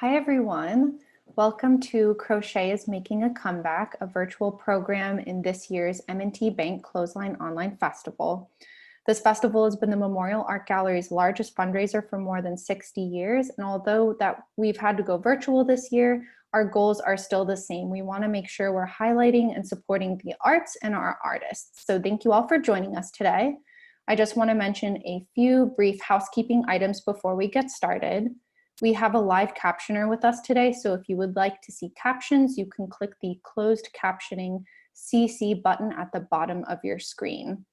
Hi everyone, welcome to Crochet is Making a Comeback, a virtual program in this year's M&T Bank Clothesline Online Festival. This festival has been the Memorial Art Gallery's largest fundraiser for more than 60 years, and although that we've had to go virtual this year, our goals are still the same. We want to make sure we're highlighting and supporting the arts and our artists. So thank you all for joining us today. I just want to mention a few brief housekeeping items before we get started. We have a live captioner with us today, so if you would like to see captions, you can click the closed captioning CC button at the bottom of your screen.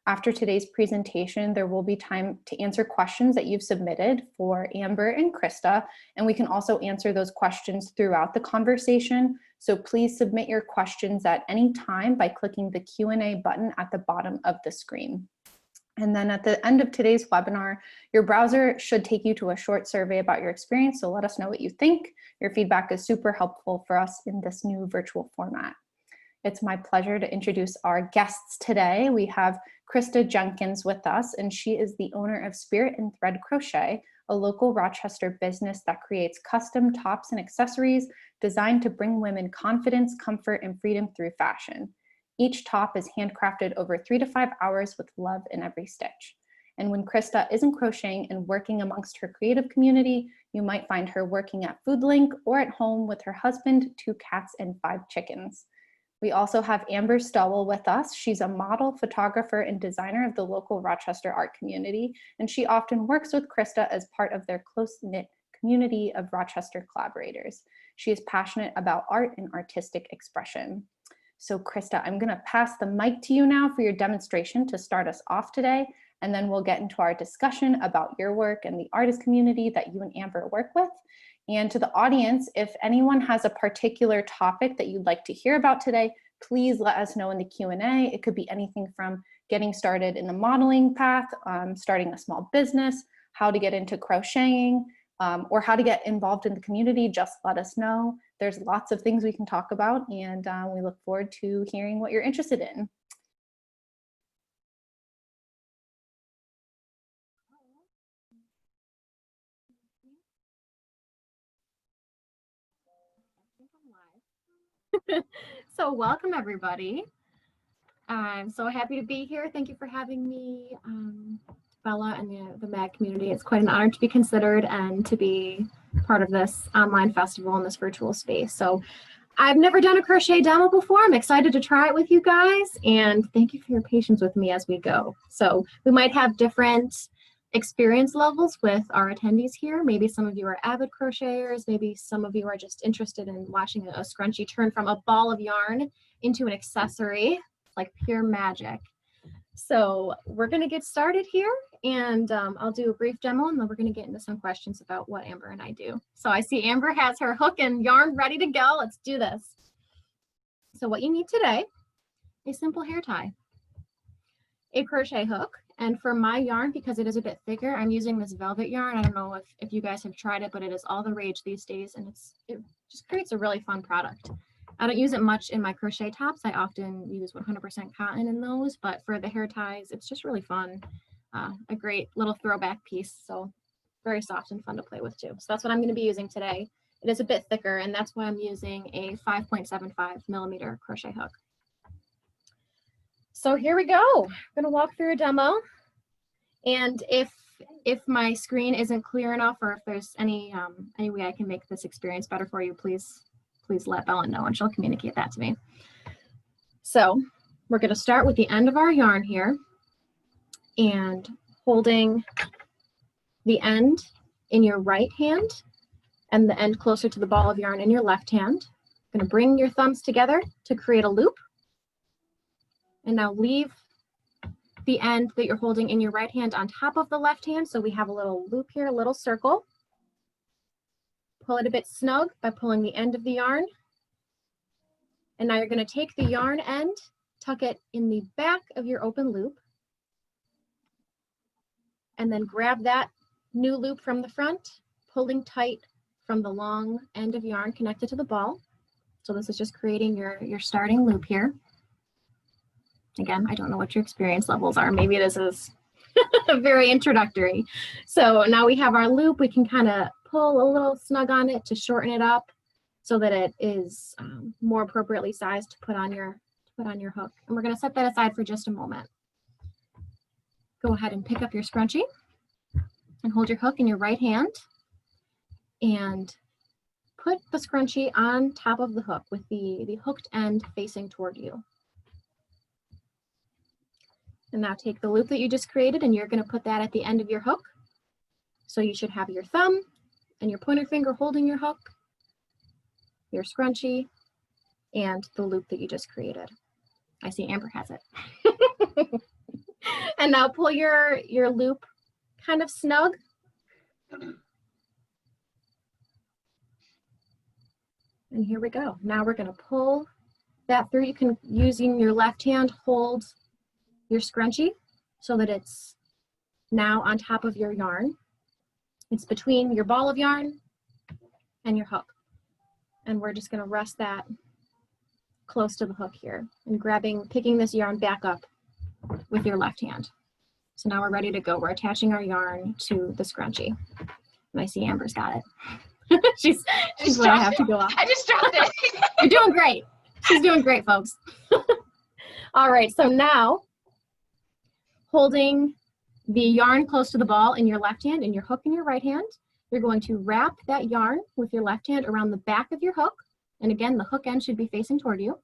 After today's presentation, there will be time to answer questions that you've submitted for Amber and Krista, and we can also answer those questions throughout the conversation. So please submit your questions at any time by clicking the Q&A button at the bottom of the screen. And then at the end of today's webinar, your browser should take you to a short survey about your experience, so let us know what you think. Your feedback is super helpful for us in this new virtual format. It's my pleasure to introduce our guests today. We have Krista Jenkins with us, and she is the owner of Spirit Thread Crochet, a local Rochester business that creates custom tops and accessories designed to bring women confidence, comfort, and freedom through fashion. Each top is handcrafted over 3 to 5 hours with love in every stitch. And when Krista isn't crocheting and working amongst her creative community, you might find her working at FoodLink or at home with her husband, 2 cats, and 5 chickens. We also have Amber Stowell with us. She's a model, photographer, and designer of the local Rochester art community, and she often works with Krista as part of their close-knit community of Rochester collaborators. She is passionate about art and artistic expression. So Krista, I'm gonna pass the mic to you now for your demonstration to start us off today, and then we'll get into our discussion about your work and the artist community that you and Amber work with. And to the audience, if anyone has a particular topic that you'd like to hear about today, please let us know in the Q&A. It could be anything from getting started in the modeling path, starting a small business, how to get into crocheting, or how to get involved in the community. Just let us know. There's lots of things we can talk about, and we look forward to hearing what you're interested in. So welcome everybody. I'm so happy to be here. Thank you for having me, Bella, and the MAG community. It's quite an honor to be considered and to be part of this online festival in this virtual space. So I've never done a crochet demo before. I'm excited to try it with you guys, and thank you for your patience with me as we go. So we might have different experience levels with our attendees here. Maybe some of you are avid crocheters, maybe some of you are just interested in watching a scrunchie turn from a ball of yarn into an accessory, like pure magic. So we're going to get started here, and I'll do a brief demo, and then we're going to get into some questions about what Amber and I do. So I see Amber has her hook and yarn ready to go. Let's do this. So what you need today, a simple hair tie, a crochet hook, and for my yarn, because it is a bit thicker, I'm using this velvet yarn. I don't know if you guys have tried it, but it is all the rage these days, and it just creates a really fun product. I don't use it much in my crochet tops. I often use 100% cotton in those, but for the hair ties, it's just really fun. A great little throwback piece, so very soft and fun to play with too. So that's what I'm going to be using today. It is a bit thicker, and that's why I'm using a 5.75 millimeter crochet hook. So here we go. I'm going to walk through a demo, and if my screen isn't clear enough, or if there's any way I can make this experience better for you, please let Bella know, and she'll communicate that to me. So we're going to start with the end of our yarn here, and holding the end in your right hand and the end closer to the ball of yarn in your left hand. You're going to bring your thumbs together to create a loop, and now leave the end that you're holding in your right hand on top of the left hand. So we have a little loop here, a little circle. Pull it a bit snug by pulling the end of the yarn. And now you're going to take the yarn end, tuck it in the back of your open loop, and then grab that new loop from the front, pulling tight from the long end of yarn connected to the ball. So this is just creating your starting loop here. Again, I don't know what your experience levels are. Maybe this is very introductory. So now we have our loop. We can kind of pull a little snug on it to shorten it up so that it is more appropriately sized to put on your hook. And we're going to set that aside for just a moment. Go ahead and pick up your scrunchie and hold your hook in your right hand and put the scrunchie on top of the hook with the hooked end facing toward you. And now take the loop that you just created and you're going to put that at the end of your hook. So you should have your thumb and your pointer finger holding your hook, your scrunchie, and the loop that you just created. I see Amber has it. And now pull your loop kind of snug. And here we go. Now we're going to pull that through. You can, using your left hand, hold your scrunchie so that it's now on top of your yarn. It's between your ball of yarn and your hook. And we're just going to rest that close to the hook here and picking this yarn back up with your left hand. So now we're ready to go. We're attaching our yarn to the scrunchie. And I see Amber's got it. she's where I have to go off. I just dropped it. You're doing great. She's doing great, folks. All right, so now holding the yarn close to the ball in your left hand and your hook in your right hand, you're going to wrap that yarn with your left hand around the back of your hook. And again, the hook end should be facing toward you.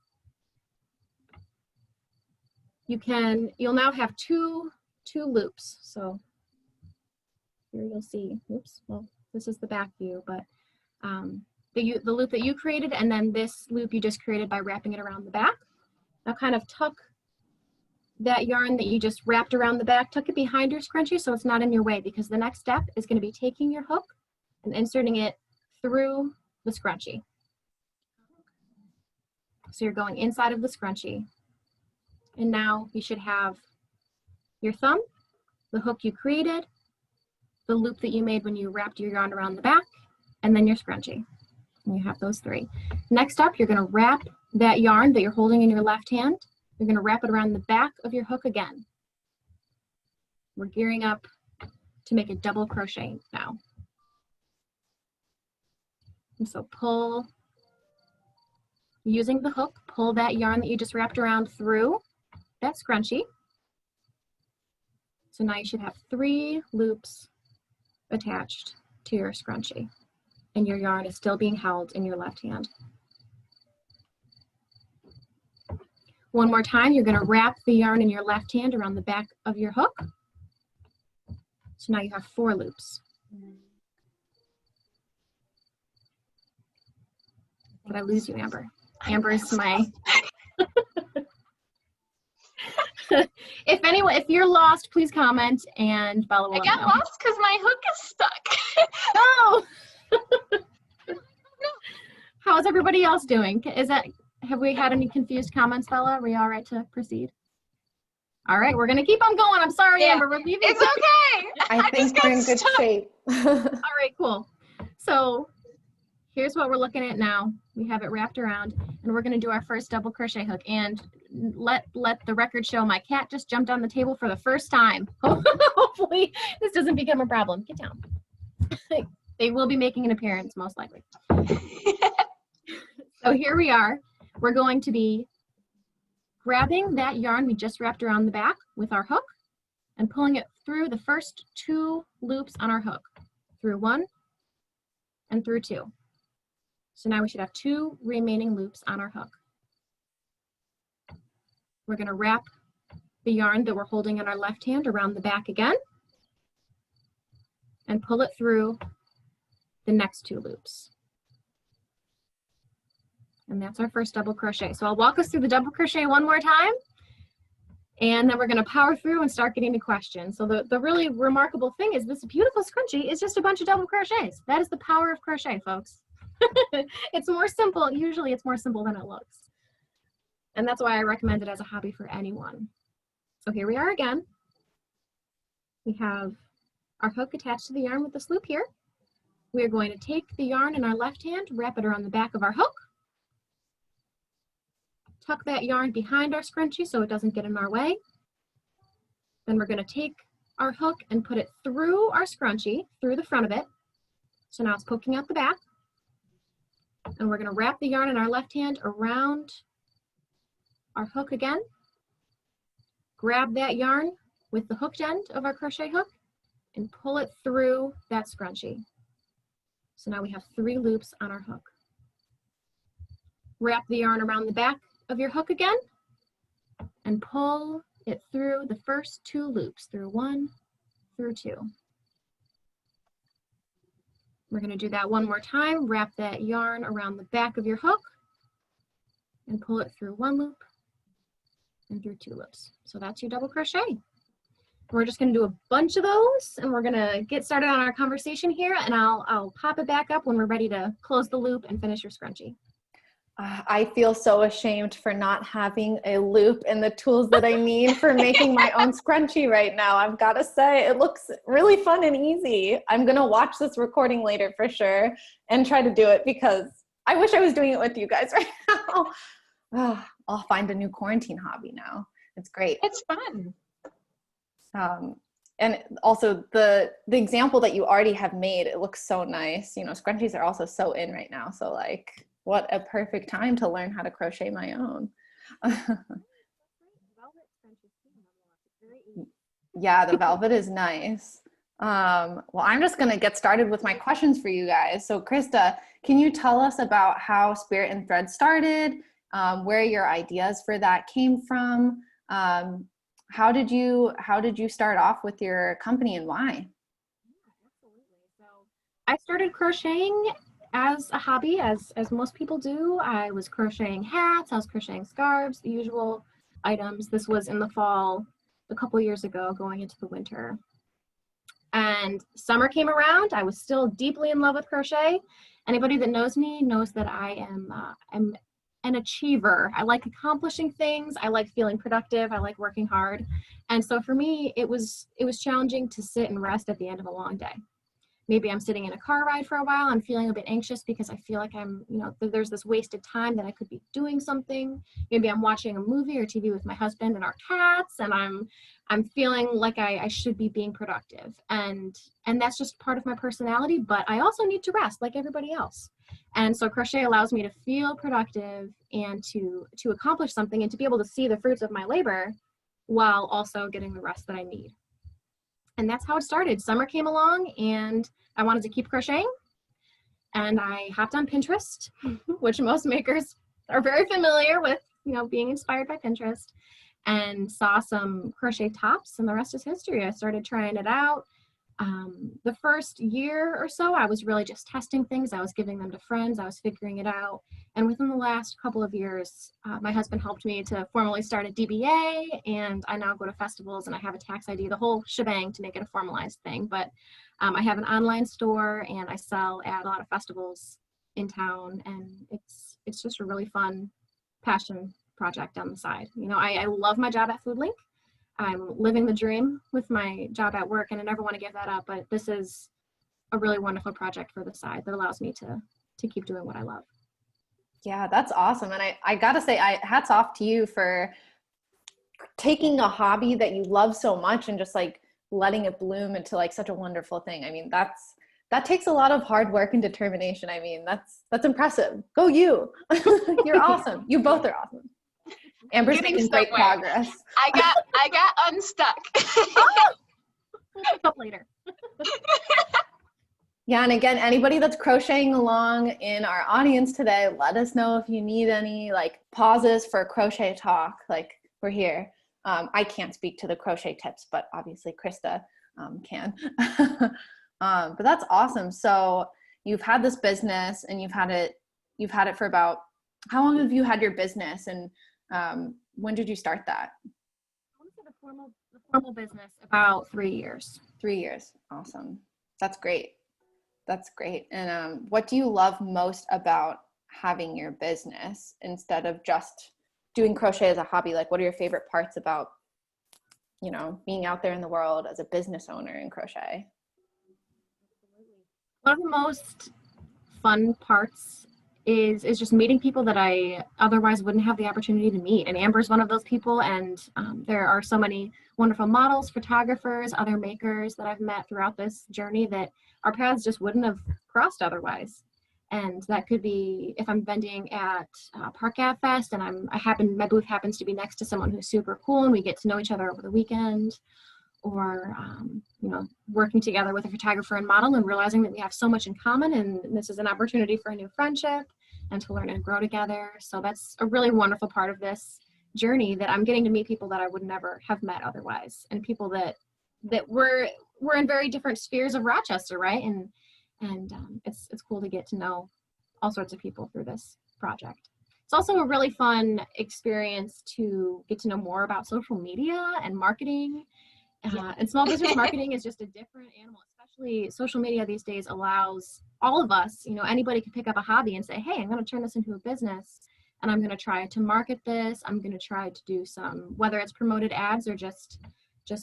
You'll now have two loops. So here you'll see, oops, well, this is the back view, but the loop that you created and then this loop you just created by wrapping it around the back. Now kind of tuck that yarn that you just wrapped around the back, tuck it behind your scrunchie so it's not in your way, because the next step is going to be taking your hook and inserting it through the scrunchie. So you're going inside of the scrunchie. And now you should have your thumb, the hook you created, the loop that you made when you wrapped your yarn around the back, and then your scrunchie. And you have those three. Next up, you're going to wrap that yarn that you're holding in your left hand. You're going to wrap it around the back of your hook again. We're gearing up to make a double crochet now. And so pull, using the hook, pull that yarn that you just wrapped around through that scrunchie. So now you should have 3 loops attached to your scrunchie, and your yarn is still being held in your left hand. One more time, you're going to wrap the yarn in your left hand around the back of your hook. So now you have 4 loops. Did I lose you, Amber? Amber's my... If you're lost, please comment and Bella will. I got lost because my hook is stuck. Oh! How's everybody else doing? Have we had any confused comments, Bella? Are we all right to proceed? All right, we're gonna keep on going. I'm sorry, Yeah. Amber. We're leaving. It's okay. I think we're in good shape. All right, cool. So here's what we're looking at now. We have it wrapped around, and we're gonna do our first double crochet hook. And let the record show my cat just jumped on the table for the first time. Hopefully this doesn't become a problem. Get down. They will be making an appearance, most likely. So here we are. We're going to be grabbing that yarn we just wrapped around the back with our hook and pulling it through the first 2 loops on our hook, through 1 and through 2. So now we should have 2 remaining loops on our hook. We're going to wrap the yarn that we're holding in our left hand around the back again and pull it through the next 2 loops. And that's our first double crochet. So I'll walk us through the double crochet one more time, and then we're going to power through and start getting to questions. So the really remarkable thing is this beautiful scrunchie is just a bunch of double crochets. That is the power of crochet, folks. It's more simple. Usually it's more simple than it looks. And that's why I recommend it as a hobby for anyone. So here we are again. We have our hook attached to the yarn with this loop here. We are going to take the yarn in our left hand, wrap it around the back of our hook, tuck that yarn behind our scrunchie so it doesn't get in our way. Then we're going to take our hook and put it through our scrunchie, through the front of it, So now it's poking out the back. And we're going to wrap the yarn in our left hand around our hook again. Grab that yarn with the hooked end of our crochet hook and pull it through that scrunchie. So now we have 3 loops on our hook. Wrap the yarn around the back of your hook again and pull it through the first 2 loops, through 1, through 2. We're going to do that one more time. Wrap that yarn around the back of your hook and pull it through 1 loop and through 2 loops. So that's your double crochet. We're just going to do a bunch of those, and we're going to get started on our conversation here, and I'll pop it back up when we're ready to close the loop and finish your scrunchie. I feel so ashamed for not having a loop and the tools that I need for making my own scrunchie right now. I've got to say, it looks really fun and easy. I'm going to watch this recording later for sure and try to do it because I wish I was doing it with you guys right now. I'll find a new quarantine hobby now. It's great. It's fun. And also the example that you already have made, it looks so nice. You know, scrunchies are also so in right now. So like, what a perfect time to learn how to crochet my own. Yeah, the velvet is nice. Well, I'm just going to get started with my questions for you guys. So Krista, can you tell us about how Spirit and Thread started, where your ideas for that came from? How did you start off with your company and why? Yeah, absolutely. So I started crocheting as a hobby, as most people do. I was crocheting hats, I was crocheting scarves, the usual items. This was in the fall a couple years ago, going into the winter. And summer came around. I was still deeply in love with crochet. Anybody that knows me knows that I am an achiever. I like accomplishing things. I like feeling productive. I like working hard. And so for me, it was challenging to sit and rest at the end of a long day. Maybe I'm sitting in a car ride for a while. I'm feeling a bit anxious because I feel like there's this wasted time that I could be doing something. Maybe I'm watching a movie or TV with my husband and our cats, and I'm feeling like I should be being productive. And that's just part of my personality, but I also need to rest like everybody else. And so crochet allows me to feel productive and to accomplish something and to be able to see the fruits of my labor while also getting the rest that I need. And that's how it started. Summer came along and I wanted to keep crocheting. And I hopped on Pinterest, which most makers are very familiar with, being inspired by Pinterest, and saw some crochet tops, and the rest is history. I started trying it out. The first year or so, I was really just testing things. I was giving them to friends. I was figuring it out. And within the last couple of years, my husband helped me to formally start a DBA, and I now go to festivals and I have a tax ID, the whole shebang to make it a formalized thing. But I have an online store and I sell at a lot of festivals in town, and it's just a really fun passion project on the side. I love my job at Food Link. I'm living the dream with my job at work, and I never want to give that up, but this is a really wonderful project for the side that allows me to keep doing what I love. Yeah, that's awesome. And I gotta say, hats off to you for taking a hobby that you love so much and just like letting it bloom into like such a wonderful thing. I mean, that takes a lot of hard work and determination. I mean, that's impressive. Go you. You're awesome. You both are awesome. Amber's making great progress. I got unstuck. We'll pick up later. Yeah, and again, anybody that's crocheting along in our audience today, let us know if you need any like pauses for crochet talk. Like, we're here. I can't speak to the crochet tips, but obviously Krista can. But that's awesome. So you've had this business, and you've had it for about, how long have you had your business, and when did you start that? I want to say the formal business about 3 years. 3 years. Awesome. That's great. That's great. And what do you love most about having your business instead of just doing crochet as a hobby? Like, what are your favorite parts about, being out there in the world as a business owner in crochet? One of the most fun parts is just meeting people that I otherwise wouldn't have the opportunity to meet. And Amber's one of those people. And there are so many wonderful models, photographers, other makers that I've met throughout this journey that our paths just wouldn't have crossed otherwise. And that could be if I'm vending at Park Ave Fest and my booth happens to be next to someone who's super cool and we get to know each other over the weekend, or you know, working together with a photographer and model and realizing that we have so much in common and this is an opportunity for a new friendship and to learn and grow together. So that's a really wonderful part of this journey, that I'm getting to meet people that I would never have met otherwise, and people that we're in very different spheres of Rochester, right? And it's cool to get to know all sorts of people through this project. It's also a really fun experience to get to know more about social media and marketing. And small business marketing is just a different animal, especially social media these days allows all of us, you know, anybody can pick up a hobby and say, hey, I'm going to turn this into a business and I'm going to try to market this. I'm going to try to do some, whether it's promoted ads or just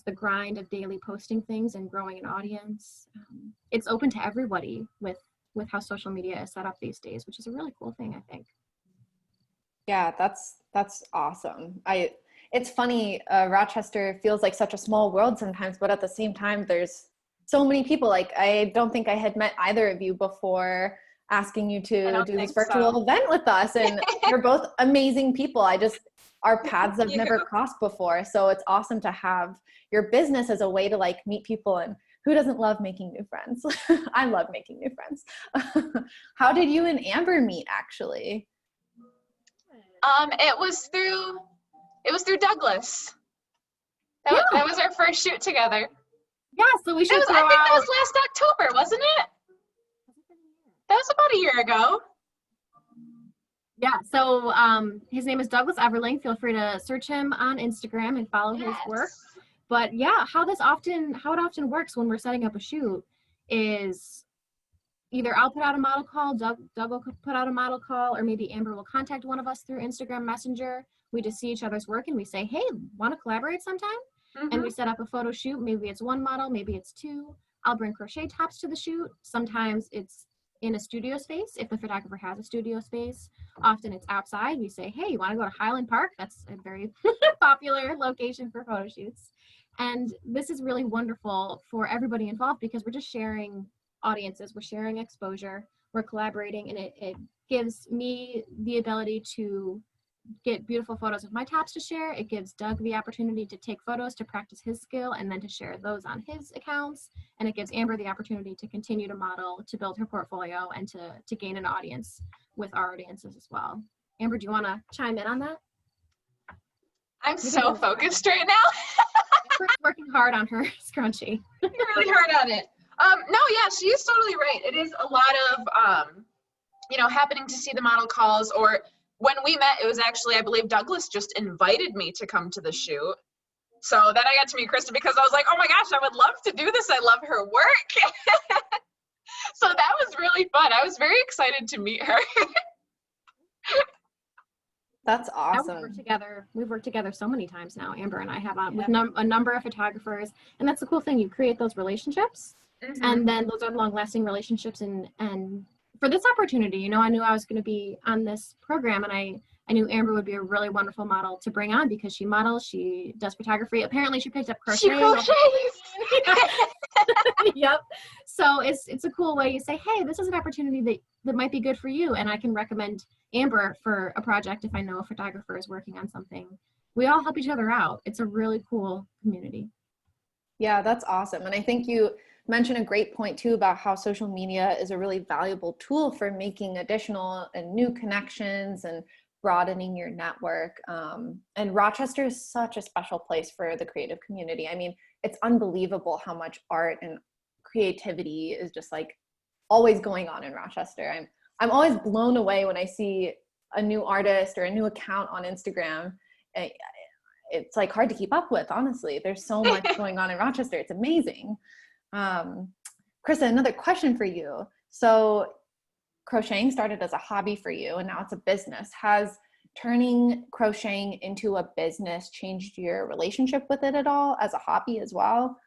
the grind of daily posting things and growing an audience. It's open to everybody with how social media is set up these days, which is a really cool thing, I think. Yeah, that's awesome. It's funny, Rochester feels like such a small world sometimes, but at the same time, there's so many people. Like, I don't think I had met either of you before asking you to do this virtual event with us. And you're both amazing people. Our paths have never crossed before. So it's awesome to have your business as a way to like meet people, and who doesn't love making new friends? I love making new friends. How did you and Amber meet actually? It was through Douglas. That was our first shoot together. Yeah, so we should I think that was last October, wasn't it? That was about a year ago. Yeah, so his name is Douglas Everling. Feel free to search him on Instagram and follow his work. But yeah, how it often works when we're setting up a shoot is either I'll put out a model call, Doug will put out a model call, or maybe Amber will contact one of us through Instagram Messenger. We just see each other's work and we say, hey, want to collaborate sometime? Mm-hmm. And we set up a photo shoot. Maybe it's one model, maybe it's two. I'll bring crochet tops to the shoot. Sometimes it's in a studio space if the photographer has a studio space. Often it's outside. We say, hey, you want to go to Highland Park? That's a very popular location for photo shoots. And this is really wonderful for everybody involved because we're just sharing audiences, we're sharing exposure, we're collaborating, and it gives me the ability to get beautiful photos of my tops to share. It gives Doug the opportunity to take photos to practice his skill and then to share those on his accounts. And it gives Amber the opportunity to continue to model, to build her portfolio, and to gain an audience with our audiences as well. Amber, do you want to chime in on that? I'm so focused right now. Amber's working hard on her scrunchie. Really hard on it. No, yeah, she is totally right. It is a lot of, happening to see the model calls, or when we met, it was actually, I believe Douglas just invited me to come to the shoot. So then I got to meet Krista because I was like, oh my gosh, I would love to do this. I love her work. So that was really fun. I was very excited to meet her. That's awesome. We've worked together so many times now. Amber and I have with a number of photographers, and that's the cool thing. You create those relationships, and then those are long-lasting relationships. And for this opportunity, I knew I was going to be on this program, and I knew Amber would be a really wonderful model to bring on because she models, she does photography. Apparently, she picked up crochet. She crochets. Yep. So it's a cool way. You say, hey, this is an opportunity that might be good for you, and I can recommend Amber for a project if I know a photographer is working on something. We all help each other out. It's a really cool community. Yeah, that's awesome. And I think you mentioned a great point too about how social media is a really valuable tool for making additional and new connections and broadening your network. And Rochester is such a special place for the creative community. I mean, it's unbelievable how much art and creativity is just like always going on in Rochester. I'm always blown away when I see a new artist or a new account on Instagram. It's like hard to keep up with, honestly. There's so much going on in Rochester. It's amazing. Krista, another question for you. So crocheting started as a hobby for you and now it's a business. Has turning crocheting into a business changed your relationship with it at all as a hobby as well?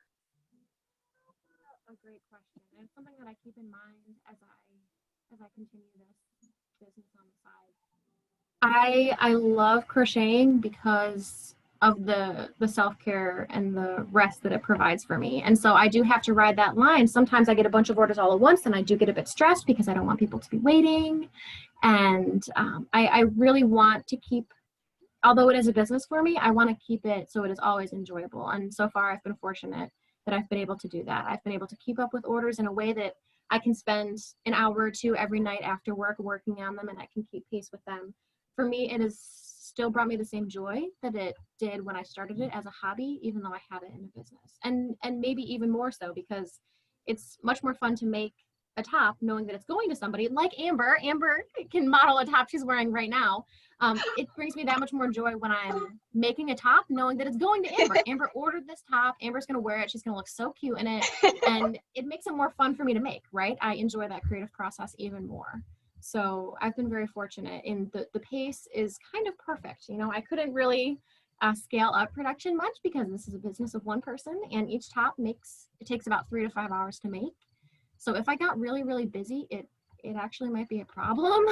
A great question. And it's something that I keep in mind as I continue this. business on the side. I love crocheting because of the self-care and the rest that it provides for me. And so I do have to ride that line. Sometimes I get a bunch of orders all at once and I do get a bit stressed because I don't want people to be waiting. And I really want to keep, although it is a business for me, I want to keep it so it is always enjoyable. And so far I've been fortunate that I've been able to do that. I've been able to keep up with orders in a way that I can spend an hour or two every night after work working on them, and I can keep pace with them. For me, it has still brought me the same joy that it did when I started it as a hobby, even though I had it in a business. And maybe even more so because it's much more fun to make a top knowing that it's going to somebody like Amber. Amber can model a top she's wearing right now. It brings me that much more joy when I'm making a top knowing that it's going to Amber. Amber ordered this top. Amber's going to wear it. She's going to look so cute in it. And it makes it more fun for me to make, right? I enjoy that creative process even more. So I've been very fortunate, and the pace is kind of perfect. You know, I couldn't really scale up production much because this is a business of one person, and each top takes about 3 to 5 hours to make. So if I got really, really busy, it actually might be a problem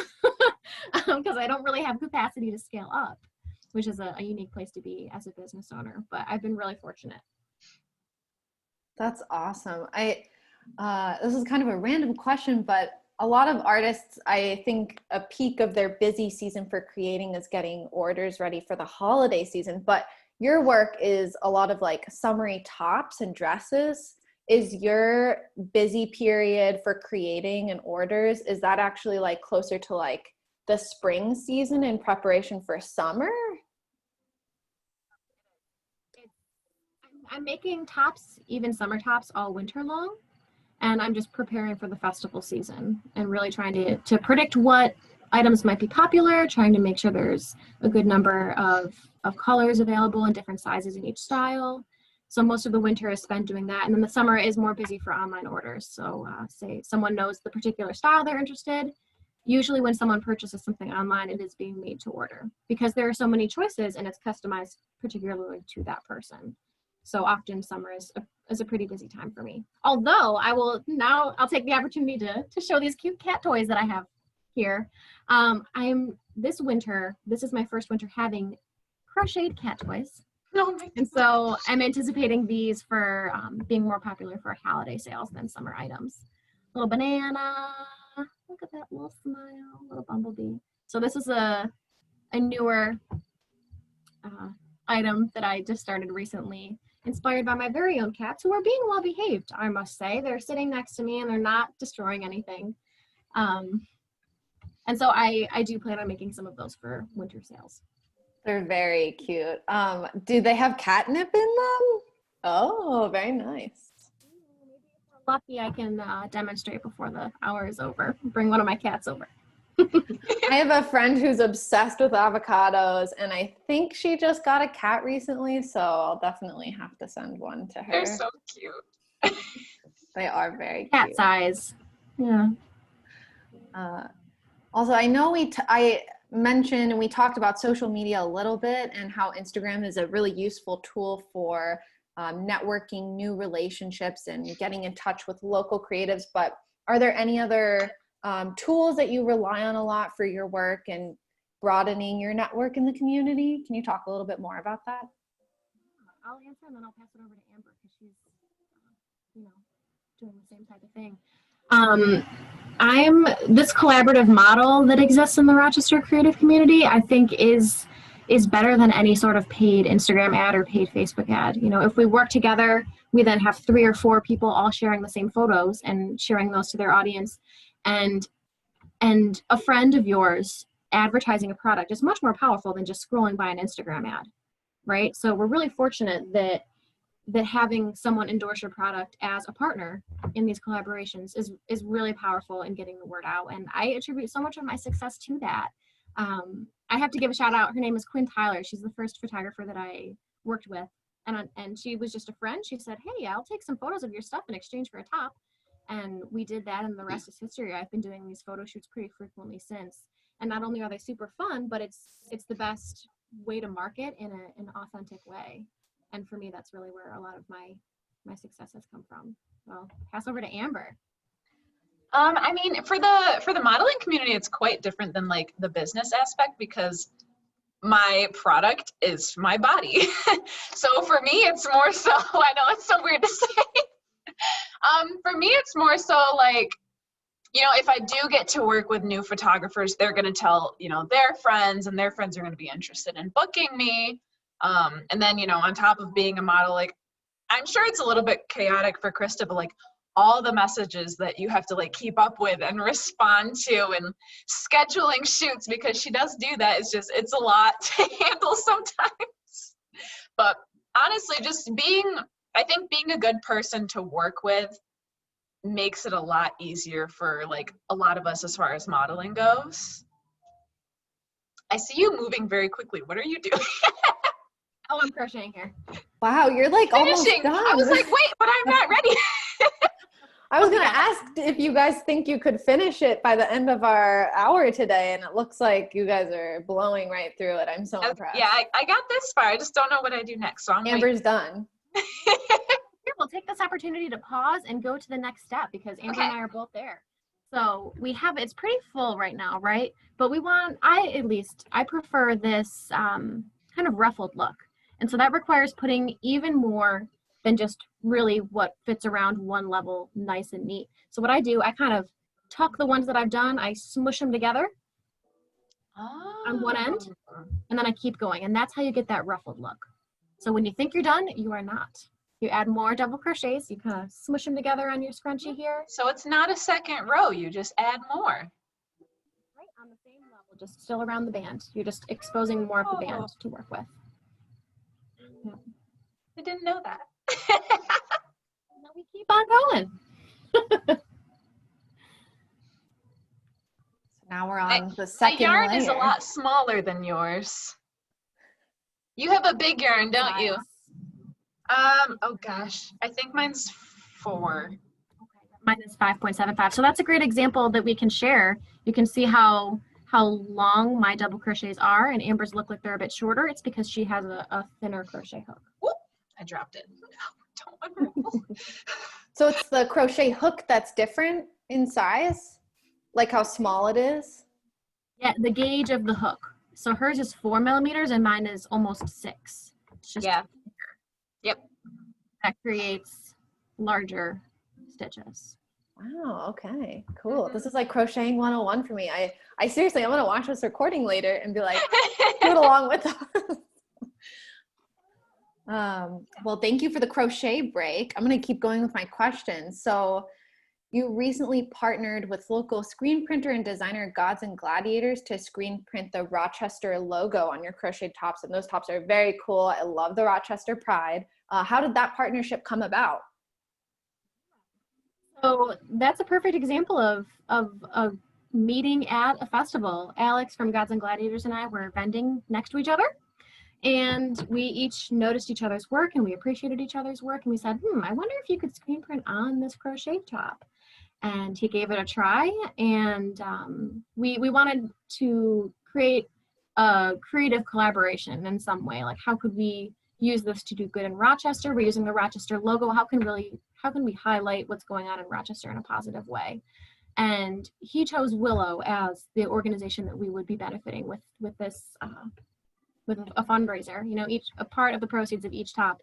because I don't really have capacity to scale up, which is a unique place to be as a business owner. But I've been really fortunate. That's awesome. This is kind of a random question, but a lot of artists, I think a peak of their busy season for creating is getting orders ready for the holiday season. But your work is a lot of like summery tops and dresses. Is your busy period for creating and orders, is that actually like closer to like the spring season in preparation for summer? I'm making tops, even summer tops, all winter long. And I'm just preparing for the festival season and really trying to predict what items might be popular, trying to make sure there's a good number of colors available in different sizes in each style. So most of the winter is spent doing that. And then the summer is more busy for online orders. So say someone knows the particular style they're interested. Usually when someone purchases something online, it is being made to order because there are so many choices and it's customized particularly to that person. So often summer is a pretty busy time for me. Although I'll take the opportunity to show these cute cat toys that I have here. This winter, this is my first winter having crocheted cat toys. And so I'm anticipating these for being more popular for holiday sales than summer items. Little banana, look at that little smile, little bumblebee. So this is a newer item that I just started recently, inspired by my very own cats who are being well behaved, I must say. They're sitting next to me and they're not destroying anything. And so I do plan on making some of those for winter sales. They're very cute. Do they have catnip in them? Oh, very nice. Maybe if we're lucky, I can demonstrate before the hour is over. Bring one of my cats over. I have a friend who's obsessed with avocados, and I think she just got a cat recently, so I'll definitely have to send one to her. They're so cute. They are very cute. Cat size. Yeah. Also, I know I mentioned and we talked about social media a little bit and how Instagram is a really useful tool for networking new relationships and getting in touch with local creatives. But are there any other tools that you rely on a lot for your work and broadening your network in the community? Can you talk a little bit more about that? I'll answer and then I'll pass it over to Amber because she's, doing the same type of thing. This collaborative model that exists in the Rochester creative community, I think is better than any sort of paid Instagram ad or paid Facebook ad. If we work together, we then have 3 or 4 people all sharing the same photos and sharing those to their audience. And a friend of yours advertising a product is much more powerful than just scrolling by an Instagram ad, right? So we're really fortunate that having someone endorse your product as a partner in these collaborations is really powerful in getting the word out. And I attribute so much of my success to that. I have to give a shout out. Her name is Quinn Tyler. She's the first photographer that I worked with. And she was just a friend. She said, hey, I'll take some photos of your stuff in exchange for a top. And we did that, and the rest is history. I've been doing these photo shoots pretty frequently since. And not only are they super fun, but it's the best way to market in an authentic way. And for me, that's really where a lot of my success has come from. Well, pass over to Amber. I mean, for the modeling community, it's quite different than like the business aspect because my product is my body. So for me, it's more so, I know it's so weird to say. For me, it's more so like, you know, if I do get to work with new photographers, they're going to tell, you know, their friends, and their friends are going to be interested in booking me. And then, you know, on top of being a model, like, I'm sure it's a little bit chaotic for Krista, but like all the messages that you have to like keep up with and respond to and scheduling shoots, because she does do that. It's a lot to handle sometimes. But honestly, I think being a good person to work with makes it a lot easier for like a lot of us as far as modeling goes. I see you moving very quickly. What are you doing? Oh, I'm crocheting here. Wow, you're like almost Finishing. done. I was like, wait, but I'm not ready. I was going to ask if you guys think you could finish it by the end of our hour today, and it looks like you guys are blowing right through it. I'm so impressed. Yeah, I got this far. I just don't know what I do next. So I'm Amber's done. Here, we'll take this opportunity to pause and go to the next step because Amber and I are both there. So it's pretty full right now, right? But I prefer this kind of ruffled look. And so that requires putting even more than just really what fits around one level nice and neat. So what I do, I kind of tuck the ones that I've done, I smush them together on one end, and then I keep going. And that's how you get that ruffled look. So when you think you're done, you are not. You add more double crochets, you kind of smush them together on your scrunchie here. So it's not a second row, you just add more. Right on the same level, just still around the band. You're just exposing more of the band to work with. Yeah. I didn't know that. Now we keep on going. So now we're on the second My yarn layer. is a lot smaller than yours. You have a big yarn, don't you? Oh gosh, I think mine's 4. Okay. Mine is 5.75. So that's a great example that we can share. You can see how long my double crochets are, and Amber's look like they're a bit shorter. It's because she has a thinner crochet hook. Whoop, I dropped it. Don't unroll. So it's the crochet hook that's different in size? Like how small it is? Yeah, the gauge of the hook. So hers is 4 millimeters and mine is almost 6. It's just Yeah. Yep. that creates larger stitches. Wow, okay, cool. This is like crocheting 101 for me. I seriously, I'm gonna watch this recording later and be like, do it along with us. Well, thank you for the crochet break. I'm gonna keep going with my questions. So you recently partnered with local screen printer and designer Gods and Gladiators to screen print the Rochester logo on your crochet tops, and those tops are very cool. I love the Rochester pride. How did that partnership come about? So that's a perfect example of a meeting at a festival. Alex from Gods and Gladiators and I were vending next to each other, and we each noticed each other's work and we appreciated each other's work, and we said, I wonder if you could screen print on this crochet top. And he gave it a try, and we wanted to create a creative collaboration in some way. Like, how could we use this to do good in Rochester? We're using the Rochester logo. How can we highlight what's going on in Rochester in a positive way? And he chose Willow as the organization that we would be benefiting with this with a fundraiser. You know, a part of the proceeds of each top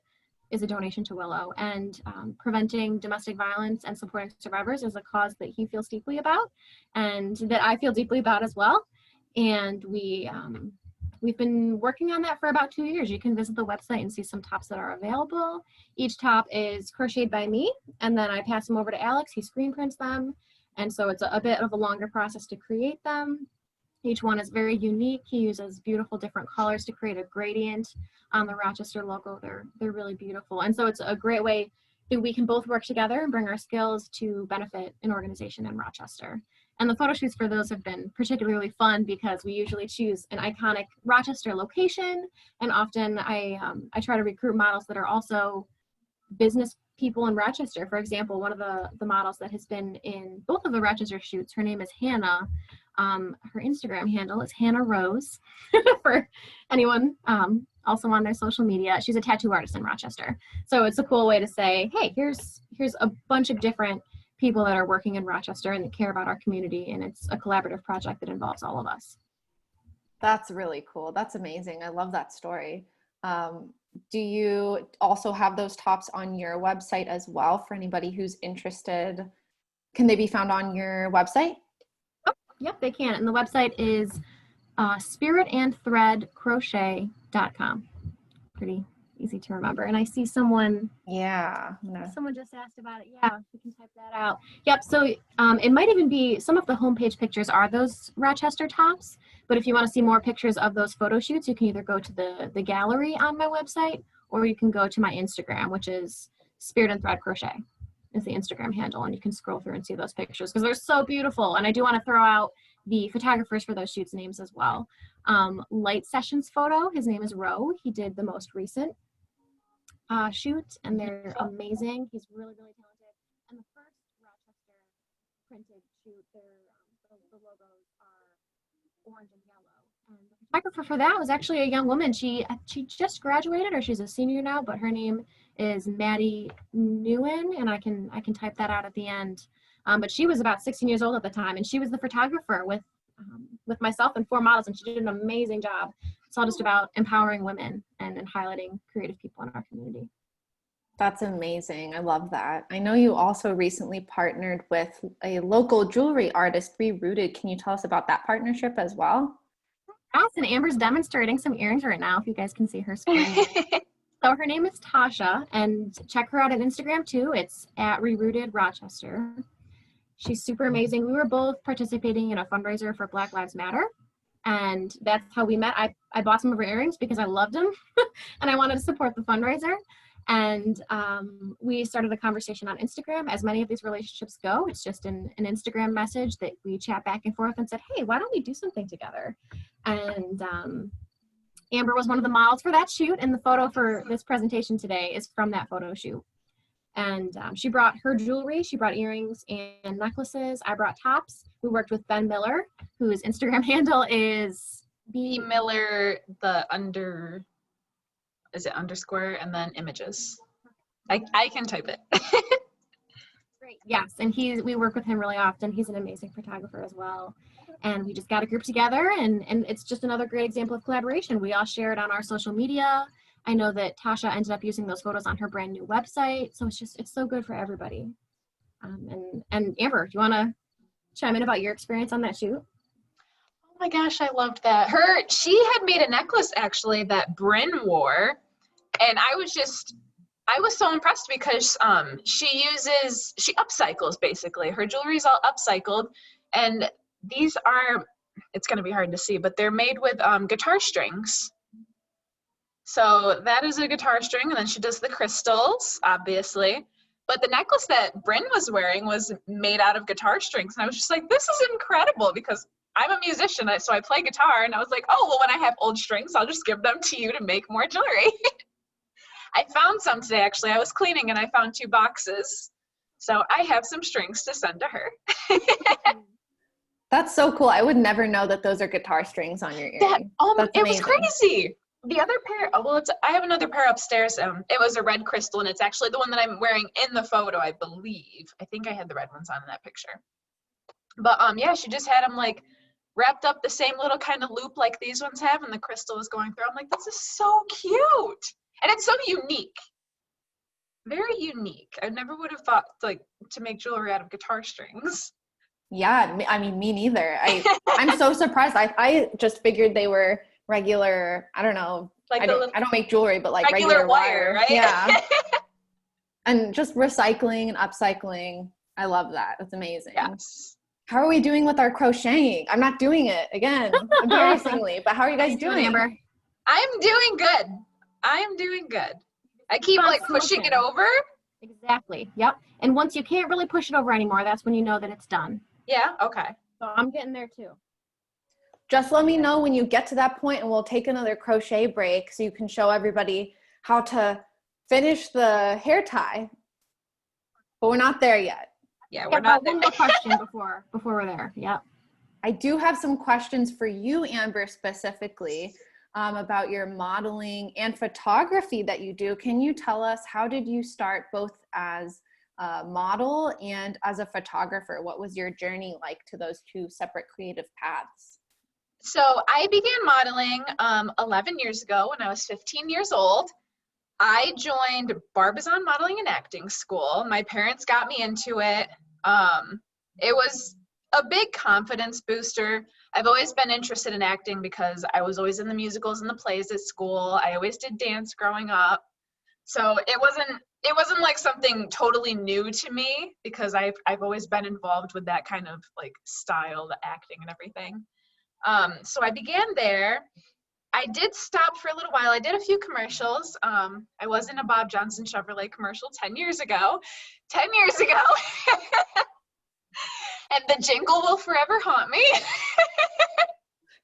is a donation to Willow, and preventing domestic violence and supporting survivors is a cause that he feels deeply about and that I feel deeply about as well. And we've been working on that for about 2 years. You can visit the website and see some tops that are available. Each top is crocheted by me, and then I pass them over to Alex. He screen prints them, and so it's a bit of a longer process to create them. Each one is very unique. He uses beautiful different colors to create a gradient on the Rochester logo. They're really beautiful. And so it's a great way that we can both work together and bring our skills to benefit an organization in Rochester. And the photo shoots for those have been particularly fun because we usually choose an iconic Rochester location. And often I try to recruit models that are also business people in Rochester. For example, one of the models that has been in both of the Rochester shoots, her name is Hannah. Her Instagram handle is Hannah Rose for anyone also on their social media. She's a tattoo artist in Rochester. So it's a cool way to say, hey, here's a bunch of different people that are working in Rochester and that care about our community. And it's a collaborative project that involves all of us. That's really cool. That's amazing. I love that story. Do you also have those tops on your website as well for anybody who's interested? Can they be found on your website? Oh, yep, they can. And the website is spiritandthreadcrochet.com. Pretty easy to remember. And I see someone someone just asked about it. Yeah, we can type that out. Yep. So it might even be, some of the homepage pictures are those Rochester tops, but if you want to see more pictures of those photo shoots, you can either go to the gallery on my website, or you can go to my Instagram, which is Spirit and Thread Crochet is the Instagram handle, and you can scroll through and see those pictures because they're so beautiful. And I do want to throw out the photographers for those shoots names as well. Light Sessions Photo, his name is Ro. He did the most recent shoot, and they're amazing. He's really, really talented. And the first Rochester printed shoot, the logos are orange and yellow. And the photographer for that was actually a young woman. She just graduated, or she's a senior now, but her name is Maddie Nguyen, and I can type that out at the end. But she was about 16 years old at the time, and she was the photographer with myself and 4 models, and she did an amazing job. It's all just about empowering women and highlighting creative people in our community. That's amazing. I love that. I know you also recently partnered with a local jewelry artist, Rerooted. Can you tell us about that partnership as well? Yes, and Amber's demonstrating some earrings right now, if you guys can see her screen. So her name is Tasha, and check her out on Instagram too. It's at Rerooted Rochester. She's super amazing. We were both participating in a fundraiser for Black Lives Matter, and that's how we met. I bought some of her earrings because I loved them and I wanted to support the fundraiser. And we started a conversation on Instagram. As many of these relationships go, it's just an Instagram message that we chat back and forth and said, hey, why don't we do something together? And Amber was one of the models for that shoot, and the photo for this presentation today is from that photo shoot. And she brought her jewelry. She brought earrings and necklaces. I brought tops. We worked with Ben Miller, whose Instagram handle is B Miller, is it underscore and then images? I can type it. Great. Yes, and we work with him really often. He's an amazing photographer as well. And we just got a group together, and it's just another great example of collaboration. We all share it on our social media. I know that Tasha ended up using those photos on her brand new website. So it's so good for everybody. And Amber, do you want to chime in about your experience on that shoot? Oh my gosh, I loved that. She had made a necklace actually that Bryn wore, and I was so impressed because she upcycles basically. Her jewelry is all upcycled, and these are, it's going to be hard to see, but they're made with guitar strings. So that is a guitar string, and then she does the crystals, obviously. But the necklace that Bryn was wearing was made out of guitar strings, and I was just like, this is incredible, because I'm a musician, so I play guitar, and I was like, oh, well, when I have old strings, I'll just give them to you to make more jewelry. I found some today, actually. I was cleaning, and I found 2 boxes. So I have some strings to send to her. That's so cool. I would never know that those are guitar strings on your earring. It was crazy. The other pair, I have another pair upstairs. It was a red crystal, and it's actually the one that I'm wearing in the photo, I believe. I think I had the red ones on in that picture. But yeah, she just had them like wrapped up the same little kind of loop like these ones have, and the crystal was going through. I'm like, this is so cute. And it's so unique. Very unique. I never would have thought to make jewelry out of guitar strings. Yeah, I mean, me neither. I'm so surprised. I just figured they were regular, I don't know, I don't make jewelry, but like regular wire, right? Yeah. And just recycling and upcycling. I love that. It's amazing. Yes. How are we doing with our crocheting? I'm not doing it again, embarrassingly, but how are you guys doing? Amber? I'm doing good. I keep pushing it over. Exactly. Yep. And once you can't really push it over anymore, that's when you know that it's done. Yeah. Okay. So I'm getting there too. Just let me know when you get to that point, and we'll take another crochet break so you can show everybody how to finish the hair tie. But we're not there yet. Yeah, we're not there. One more question before we're there. Yep. I do have some questions for you, Amber, specifically about your modeling and photography that you do. Can you tell us, how did you start both as a model and as a photographer? What was your journey like to those two separate creative paths? So I began modeling 11 years ago when I was 15 years old. I joined Barbizon Modeling and Acting School. My parents got me into it. It was a big confidence booster. I've always been interested in acting because I was always in the musicals and the plays at school. I always did dance growing up. So it wasn't like something totally new to me because I've always been involved with that kind of like style, the acting and everything. So I began there. I did stop for a little while. I did a few commercials. I was in a Bob Johnson Chevrolet commercial 10 years ago. 10 years ago. And the jingle will forever haunt me.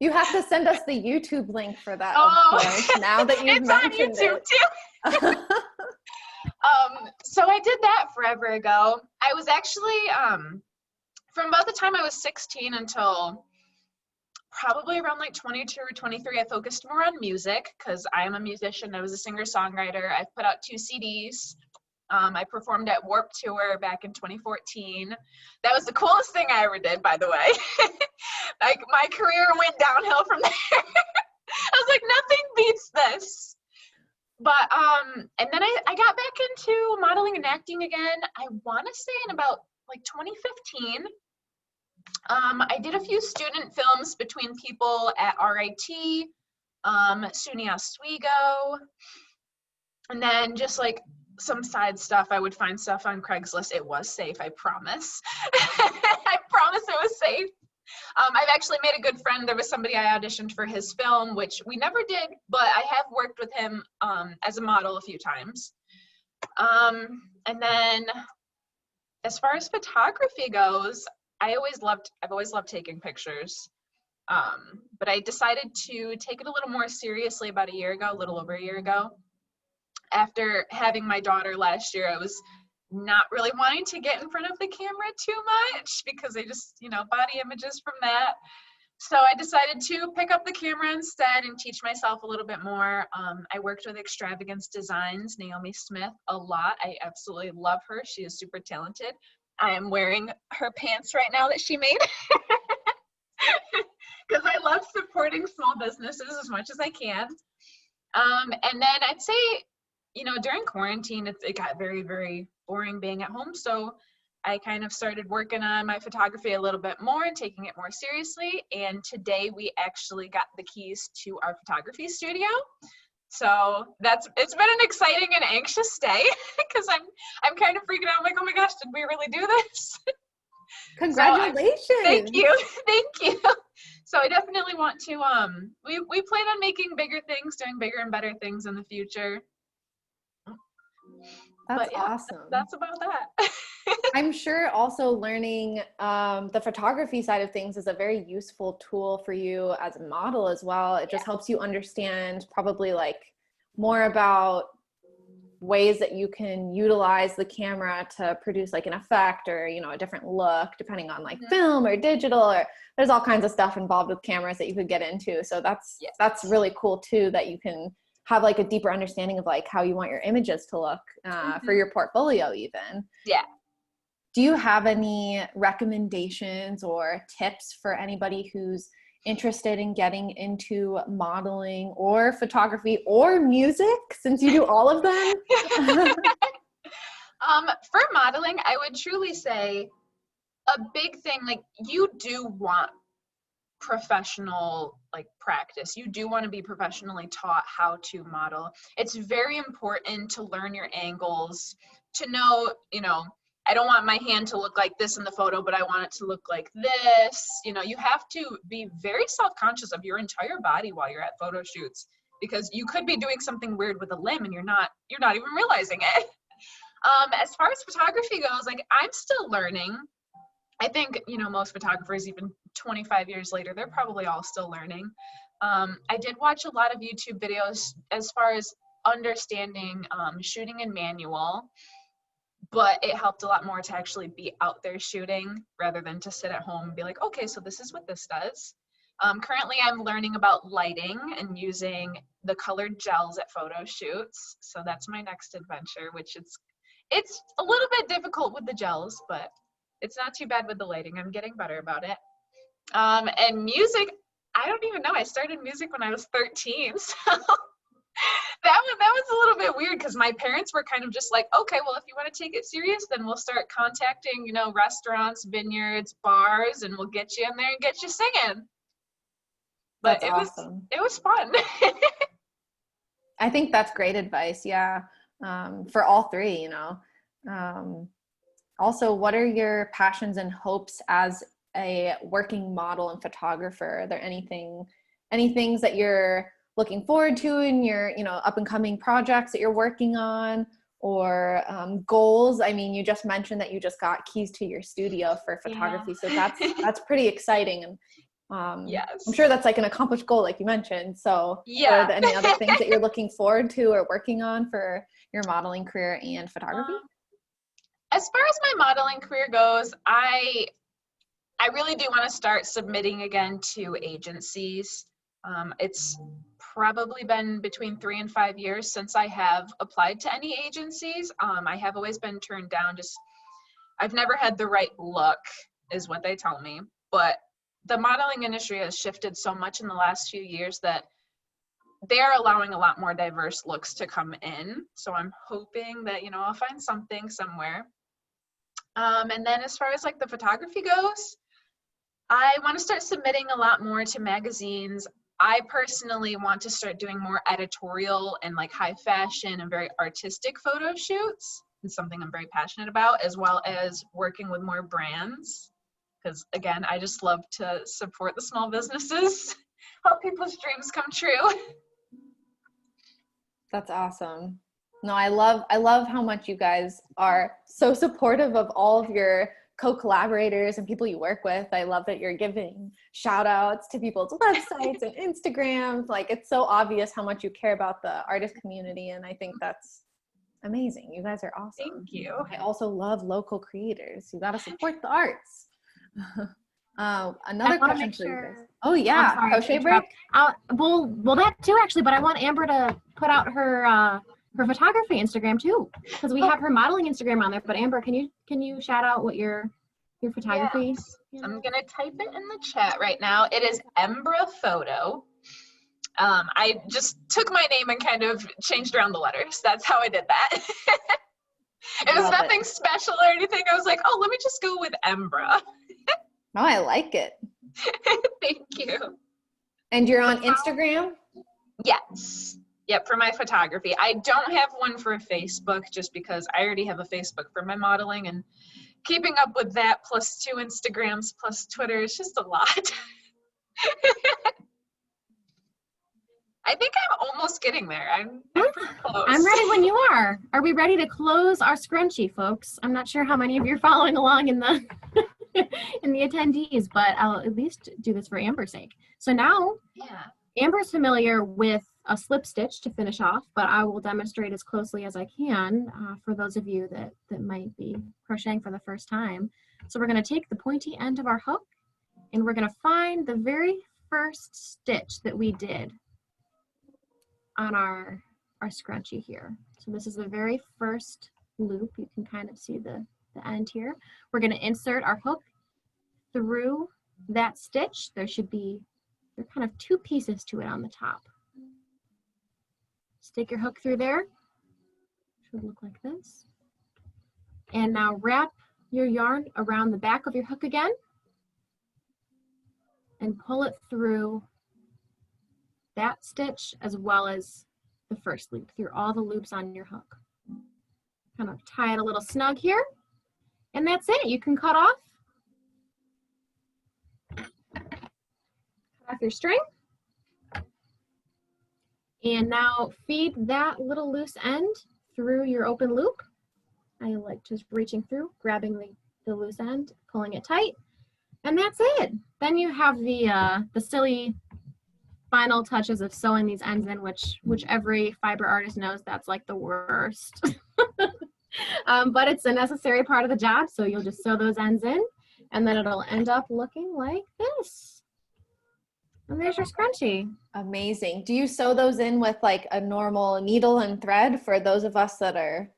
You have to send us the YouTube link for that, Oh, of course, now that you've it's on mentioned YouTube it. too. So I did that forever ago. I was actually, from about the time I was 16 until probably around like 22 or 23, I focused more on music because I am a musician. I was a singer-songwriter. I've put out 2 CDs. I performed at Warped Tour back in 2014. That was the coolest thing I ever did, by the way. Like my career went downhill from there. I was like, nothing beats this. But, and then I got back into modeling and acting again, I want to say in about like 2015. I did a few student films between people at RIT, SUNY Oswego, and then just like some side stuff. I would find stuff on Craigslist. It was safe, I promise. I promise it was safe. I've actually made a good friend. There was somebody I auditioned for his film, which we never did, but I have worked with him as a model a few times. And then as far as photography goes, I've always loved taking pictures. But I decided to take it a little more seriously about a little over a year ago. After having my daughter last year, I was not really wanting to get in front of the camera too much because I just, body images from that. So I decided to pick up the camera instead and teach myself a little bit more. I worked with Extravagance Designs, Naomi Smith, a lot. I absolutely love her. She is super talented. I am wearing her pants right now that she made because I love supporting small businesses as much as I can. And then I'd say, during quarantine, it got very, very boring being at home. So I kind of started working on my photography a little bit more and taking it more seriously. And today we actually got the keys to our photography studio. So it's been an exciting and anxious day because I'm kind of freaking out. I'm like, oh my gosh, did we really do this? Congratulations. Thank you. So I definitely want to, we plan on making bigger things, doing bigger and better things in the future. That's awesome. That's about that. I'm sure also learning the photography side of things is a very useful tool for you as a model as well. It just helps you understand probably like more about ways that you can utilize the camera to produce like an effect or, a different look depending on like film or digital, or there's all kinds of stuff involved with cameras that you could get into. So that's really cool too, that you can have like a deeper understanding of like how you want your images to look for your portfolio even. Yeah. Do you have any recommendations or tips for anybody who's interested in getting into modeling or photography or music, since you do all of them? For modeling, I would truly say a big thing, like you do want professional like practice. You do want to be professionally taught how to model. It's very important to learn your angles, to know, I don't want my hand to look like this in the photo, but I want it to look like this. You have to be very self-conscious of your entire body while you're at photo shoots, because you could be doing something weird with a limb and you're not even realizing it. As far as photography goes, like I'm still learning. I think, most photographers, even 25 years later, they're probably all still learning. I did watch a lot of YouTube videos as far as understanding shooting in manual, but it helped a lot more to actually be out there shooting rather than to sit at home and be like, okay, so this is what this does. Currently, I'm learning about lighting and using the colored gels at photo shoots. So that's my next adventure, which It's a little bit difficult with the gels, but it's not too bad with the lighting. I'm getting better about it. And music, I don't even know. I started music when I was 13, so that was a little bit weird because my parents were kind of just like, okay, well, if you want to take it serious, then we'll start contacting, you know, restaurants, vineyards, bars, and we'll get you in there and get you singing. But That's awesome. It was fun. I think that's great advice. Yeah. For all three, you know. Also, what are your passions and hopes as a working model and photographer? Are there any things that you're looking forward to in your, you know, up and coming projects that you're working on, or goals? I mean, you just mentioned that you just got keys to your studio for photography. Yeah. So that's pretty exciting. And Yes. I'm sure that's like an accomplished goal, like you mentioned. So Yeah. are there any other things that you're looking forward to or working on for your modeling career and photography? As far as my modeling career goes, I really do want to start submitting again to agencies. It's probably been between 3 and 5 years since I have applied to any agencies. I have always been turned down. I've never had the right look, is what they tell me. But the modeling industry has shifted so much in the last few years that they're allowing a lot more diverse looks to come in. So I'm hoping that, you know, I'll find something somewhere. And then as far as like the photography goes, I want to start submitting a lot more to magazines. I personally want to start doing more editorial and like high fashion and very artistic photo shoots. It's something I'm very passionate about, as well as working with more brands. Because again, I just love to support the small businesses, help people's dreams come true. That's awesome. No, I love how much you guys are so supportive of all of your co-collaborators and people you work with. I love that you're giving shout outs to people's websites and Instagrams. Like, it's so obvious how much you care about the artist community. And I think that's amazing. You guys are awesome. Thank you. I also love local creators. You got to support the arts. Another question for you guys. Oh yeah, crochet break? Well, that too actually, but I want Amber to put out her photography Instagram too, because we have her modeling Instagram on there. But Amber, can you shout out what your photography? Yes. I'm gonna type it in the chat right now. It is Amber Photo. I just took my name and kind of changed around the letters. That's how I did that. It was nothing special or anything. I was like, oh, let me just go with Embra. Oh, I like it. Thank you. And you're on Instagram? Yes. Yep, for my photography. I don't have one for Facebook just because I already have a Facebook for my modeling, and keeping up with that plus 2 Instagrams plus Twitter is just a lot. I think I'm almost getting there. I'm pretty close. I'm ready when you are. Are we ready to close our scrunchie, folks? I'm not sure how many of you are following along in the in the attendees, but I'll at least do this for Amber's sake. So now, Amber's familiar with a slip stitch to finish off, but I will demonstrate as closely as I can for those of you that might be crocheting for the first time. So we're going to take the pointy end of our hook, and we're going to find the very first stitch that we did on our scrunchie here. So this is the very first loop. You can kind of see the end here. We're going to insert our hook through that stitch. There are kind of 2 pieces to it on the top. Stick your hook through there. Should look like this. And now wrap your yarn around the back of your hook again and pull it through that stitch as well as the first loop, through all the loops on your hook. Kind of tie it a little snug here, and that's it. You can cut off your string, and now feed that little loose end through your open loop. I like just reaching through, grabbing the loose end, pulling it tight, and that's it. Then you have the silly final touches of sewing these ends in, which every fiber artist knows that's like the worst. But it's a necessary part of the job, so you'll just sew those ends in, and then it'll end up looking like this. And there's your scrunchie. Amazing. Do you sew those in with like a normal needle and thread for those of us that are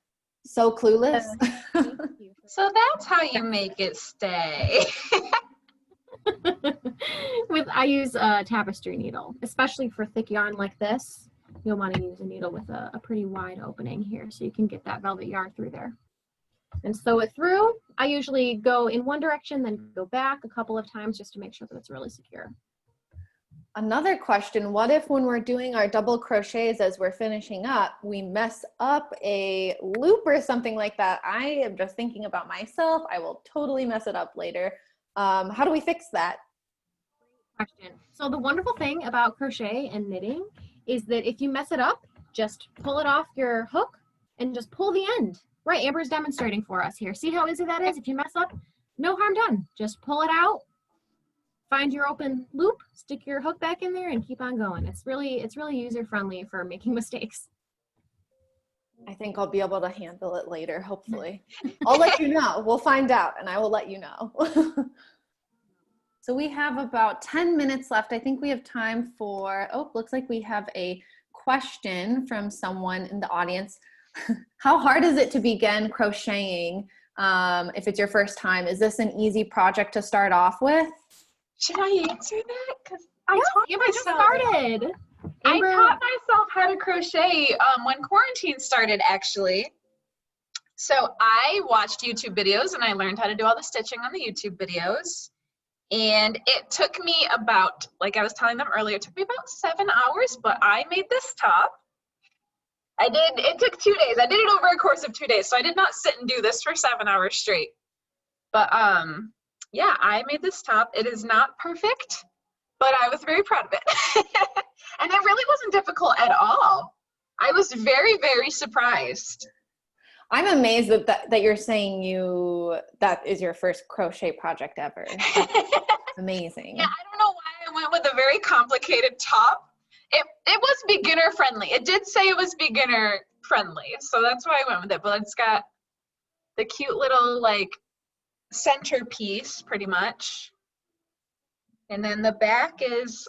So clueless. Thank you. So that's how you make it stay. I use a tapestry needle, especially for thick yarn like this. You'll want to use a needle with a pretty wide opening here so you can get that velvet yarn through there. And sew it through. I usually go in one direction, then go back a couple of times just to make sure that it's really secure. Another question, what if when we're doing our double crochets as we're finishing up, we mess up a loop or something like that? I am just thinking about myself. I will totally mess it up later. How do we fix that? Question. So the wonderful thing about crochet and knitting is that if you mess it up, just pull it off your hook and just pull the end. Right, Amber's demonstrating for us here. See how easy that is? If you mess up, no harm done. Just pull it out, find your open loop, stick your hook back in there, and keep on going. It's really user-friendly for making mistakes. I think I'll be able to handle it later, hopefully. I'll let you know. We'll find out, and I will let you know. So we have about 10 minutes left. I think we have time for, oh, looks like we have a question from someone in the audience. How hard is it to begin crocheting if it's your first time? Is this an easy project to start off with? Should I answer that? Because I Just started. I taught myself how to crochet when quarantine started, actually. So I watched YouTube videos and I learned how to do all the stitching on the YouTube videos. And it took me about, like I was telling them earlier, it took me about 7 hours, but I made this top. It took 2 days. I did it over a course of 2 days. So I did not sit and do this for 7 hours straight. But yeah, I made this top. It is not perfect, but I was very proud of it. And it really wasn't difficult at all. I was very, very surprised. I'm amazed that you're saying that is your first crochet project ever. That's amazing. Yeah, I don't know why I went with a very complicated top. It was beginner friendly. It did say it was beginner friendly, so that's why I went with it. But it's got the cute little like centerpiece, pretty much, and then the back is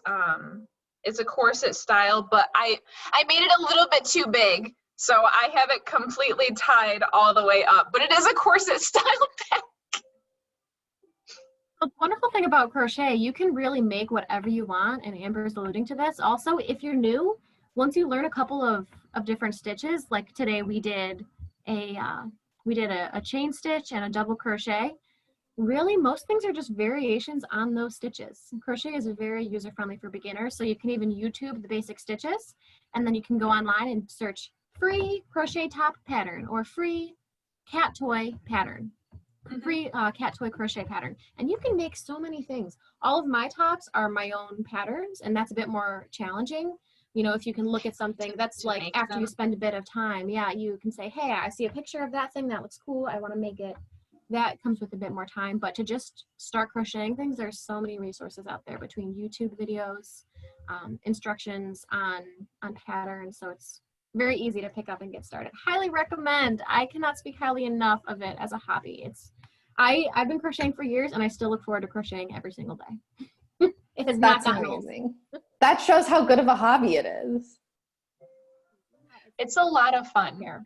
it's a corset style. But I made it a little bit too big, so I have it completely tied all the way up. But it is a corset style back. The wonderful thing about crochet, you can really make whatever you want, and Amber's alluding to this. Also, if you're new, once you learn a couple of different stitches, like today we did a chain stitch and a double crochet. Really, most things are just variations on those stitches. Crochet is very user-friendly for beginners, so you can even YouTube the basic stitches, and then you can go online and search free crochet top pattern or free cat toy pattern. Free cat toy crochet pattern, and you can make so many things. All of my tops are my own patterns, and that's a bit more challenging. You know, if you can look at something that's like after you spend a bit of time, yeah, you can say, hey, I see a picture of that thing that looks cool, I want to make it. That comes with a bit more time, but to just start crocheting things, there's so many resources out there between YouTube videos, instructions on patterns, so it's very easy to pick up and get started. Highly recommend. I cannot speak highly enough of it as a hobby. I've been crocheting for years, and I still look forward to crocheting every single day. It has not gotten amazing. That shows how good of a hobby it is. It's a lot of fun here.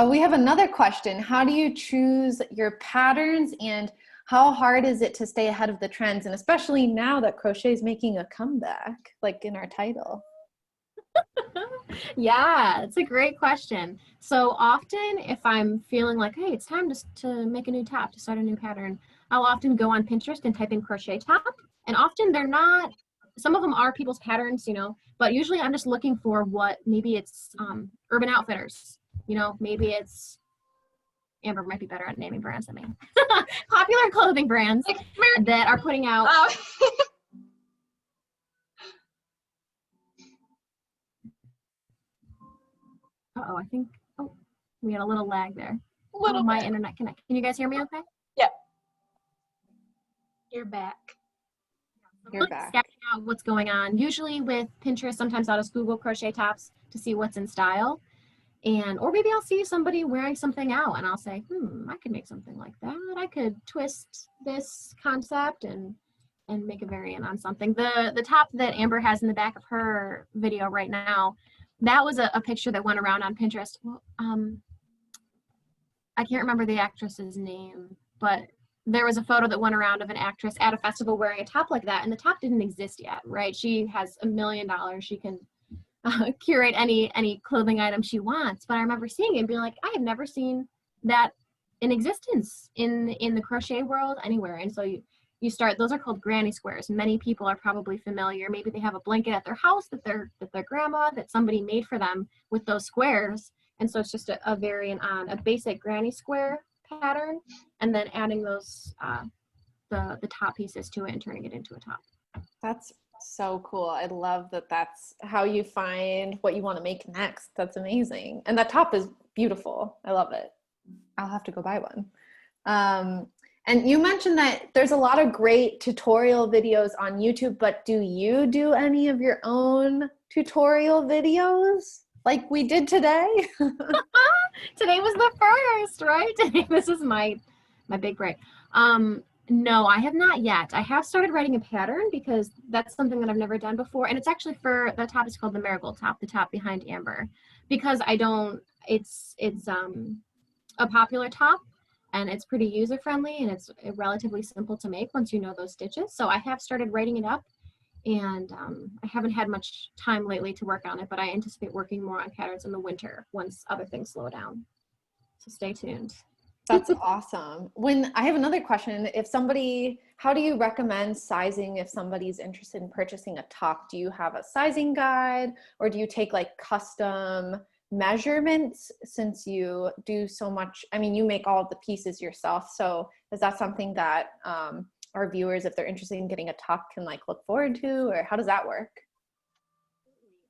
We have another question. How do you choose your patterns, and how hard is it to stay ahead of the trends? And especially now that crochet is making a comeback, like in our title. Yeah, it's a great question. So often if I'm feeling like, hey, it's time to make a new top, to start a new pattern, I'll often go on Pinterest and type in crochet top. And often they're not, some of them are people's patterns, you know, but usually I'm just looking for what, maybe it's Urban Outfitters, you know, maybe it's, Amber might be better at naming brands than me. Popular clothing brands that are putting out. Uh-oh, I think, we had a little lag there. My internet connect. Can you guys hear me okay? Yep. You're back. You're back. Scouting out what's going on. Usually with Pinterest, sometimes I'll just Google crochet tops to see what's in style. Or maybe I'll see somebody wearing something out and I'll say, I could make something like that. I could twist this concept and make a variant on something. The top that Amber has in the back of her video right now, that was a picture that went around on Pinterest. Well, I can't remember the actress's name, but there was a photo that went around of an actress at a festival wearing a top like that, and the top didn't exist yet, right? She has $1 million. She can curate any clothing item she wants. But I remember seeing it and being like, I have never seen that in existence in the crochet world anywhere. And so you start, those are called granny squares. Many people are probably familiar. Maybe they have a blanket at their house that their grandma, that somebody made for them with those squares. And so it's just a variant on a basic granny square pattern, and then adding those the top pieces to it and turning it into a top. That's so cool. I love that that's how you find what you want to make next. That's amazing. And that top is beautiful. I love it. I'll have to go buy one. And you mentioned that there's a lot of great tutorial videos on YouTube, but do you do any of your own tutorial videos like we did today? Today was the first, right? This is my big break. No, I have not yet. I have started writing a pattern because that's something that I've never done before. And it's actually for, the top is called the Marigold top, the top behind Amber, because it's a popular top and it's pretty user friendly and it's relatively simple to make once you know those stitches. So I have started writing it up, and I haven't had much time lately to work on it, but I anticipate working more on patterns in the winter once other things slow down. So stay tuned. That's awesome. I have another question, how do you recommend sizing if somebody's interested in purchasing a top? Do you have a sizing guide, or do you take like custom measurements since you do so much? I mean, you make all of the pieces yourself. So is that something that our viewers, if they're interested in getting a top, can like look forward to, or how does that work?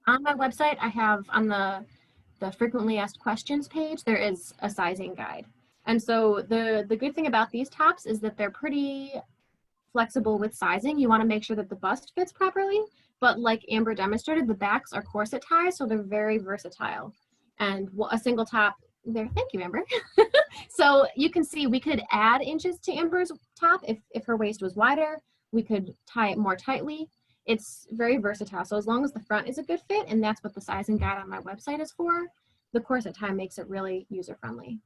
On my website, I have on the frequently asked questions page, there is a sizing guide. And so the good thing about these tops is that they're pretty flexible with sizing. You want to make sure that the bust fits properly, but like Amber demonstrated, the backs are corset ties, so they're very versatile. And a single top there, thank you, Amber. So you can see we could add inches to Amber's top if her waist was wider. We could tie it more tightly. It's very versatile. So as long as the front is a good fit, and that's what the sizing guide on my website is for, the corset tie makes it really user-friendly.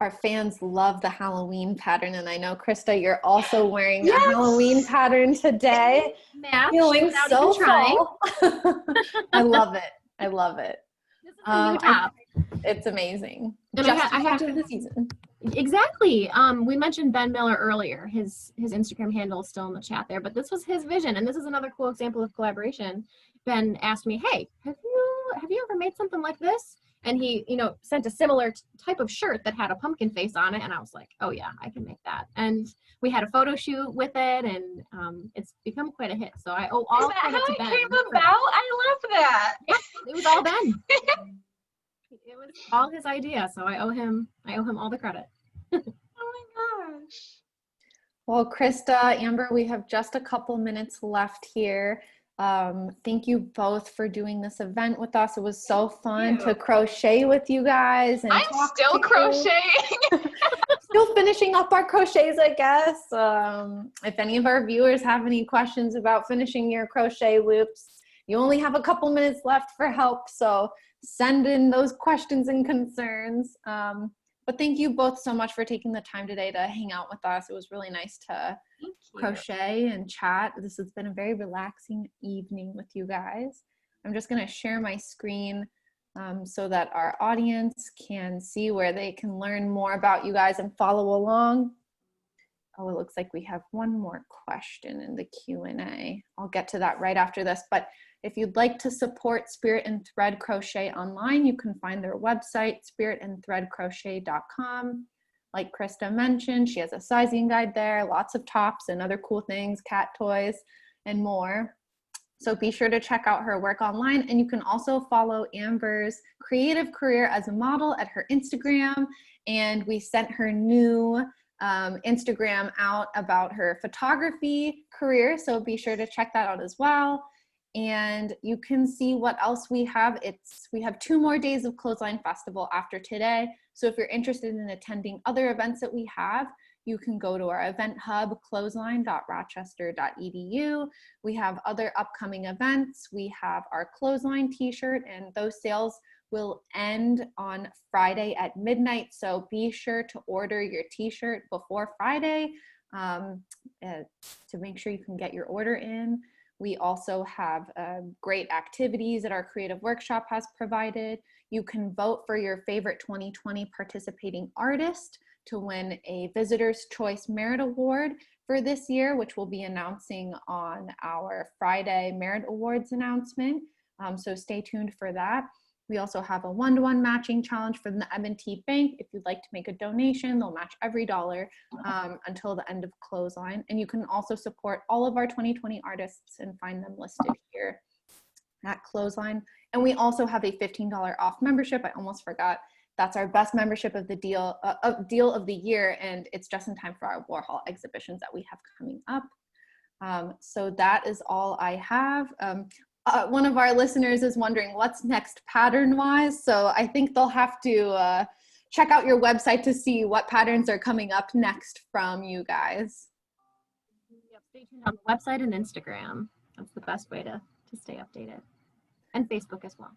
Our fans love the Halloween pattern, and I know, Krista, you're also wearing a Halloween pattern today. Match, feeling so trying. I love it. I love it. This is a new top. It's amazing. And just I have to the season. Exactly. We mentioned Ben Miller earlier. His Instagram handle is still in the chat there, but this was his vision, and this is another cool example of collaboration. Ben asked me, "Hey, have you ever made something like this?" And he, sent a similar type of shirt that had a pumpkin face on it, and I was like, "Oh yeah, I can make that." And we had a photo shoot with it, and it's become quite a hit. So I owe all credit to Ben. Is that how it came about? I love that. Yeah, it was all Ben. It was all his idea, so I owe him all the credit. Oh my gosh. Well, Krista, Amber, we have just a couple minutes left here. Thank you both for doing this event with us. It was so fun to crochet with you guys. And I'm still crocheting. Still finishing up our crochets, I guess. If any of our viewers have any questions about finishing your crochet loops, you only have a couple minutes left for help. So send in those questions and concerns. But thank you both so much for taking the time today to hang out with us. It was really nice to crochet and chat. This has been a very relaxing evening with you guys. I'm just going to share my screen so that our audience can see where they can learn more about you guys and follow along. Oh, it looks like we have one more question in the Q&A. I'll get to that right after this, but if you'd like to support Spirit and Thread Crochet online, you can find their website, spiritandthreadcrochet.com. Like Krista mentioned, she has a sizing guide there, lots of tops and other cool things, cat toys, and more. So be sure to check out her work online, and you can also follow Amber's creative career as a model at her Instagram, and we sent her new Instagram out about her photography career, so be sure to check that out as well. And you can see what else we have. We have 2 more days of Clothesline Festival after today. So if you're interested in attending other events that we have, you can go to our event hub, clothesline.rochester.edu. We have other upcoming events. We have our Clothesline t-shirt, and those sales will end on Friday at midnight. So be sure to order your t-shirt before Friday to make sure you can get your order in. We also have great activities that our creative workshop has provided. You can vote for your favorite 2020 participating artist to win a Visitor's Choice Merit Award for this year, which we'll be announcing on our Friday Merit Awards announcement. So stay tuned for that. We also have a one-to-one matching challenge for the M&T Bank. If you'd like to make a donation, they'll match every dollar until the end of clothesline. And you can also support all of our 2020 artists and find them listed here at clothesline. And we also have a $15 off membership. I almost forgot. That's our best membership of the deal of the year, and it's just in time for our Warhol exhibitions that we have coming up. So that is all I have. One of our listeners is wondering what's next pattern-wise, so I think they'll have to check out your website to see what patterns are coming up next from you guys. Yep, stay tuned on the website and Instagram. That's the best way to stay updated. And Facebook as well.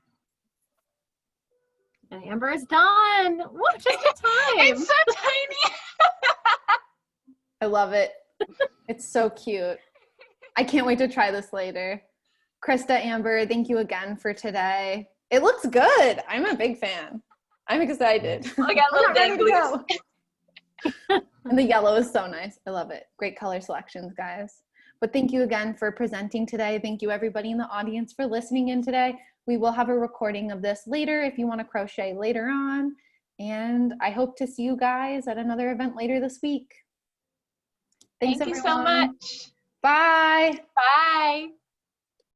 And Amber is done. What just in time? It's so tiny. I love it. It's so cute. I can't wait to try this later. Krista, Amber, thank you again for today. It looks good. I'm a big fan. I'm excited. I got little danglies. And the yellow is so nice. I love it. Great color selections, guys. But thank you again for presenting today. Thank you everybody in the audience for listening in today. We will have a recording of this later if you want to crochet later on. And I hope to see you guys at another event later this week. Thanks, Thank you everyone. so much. Bye. Bye.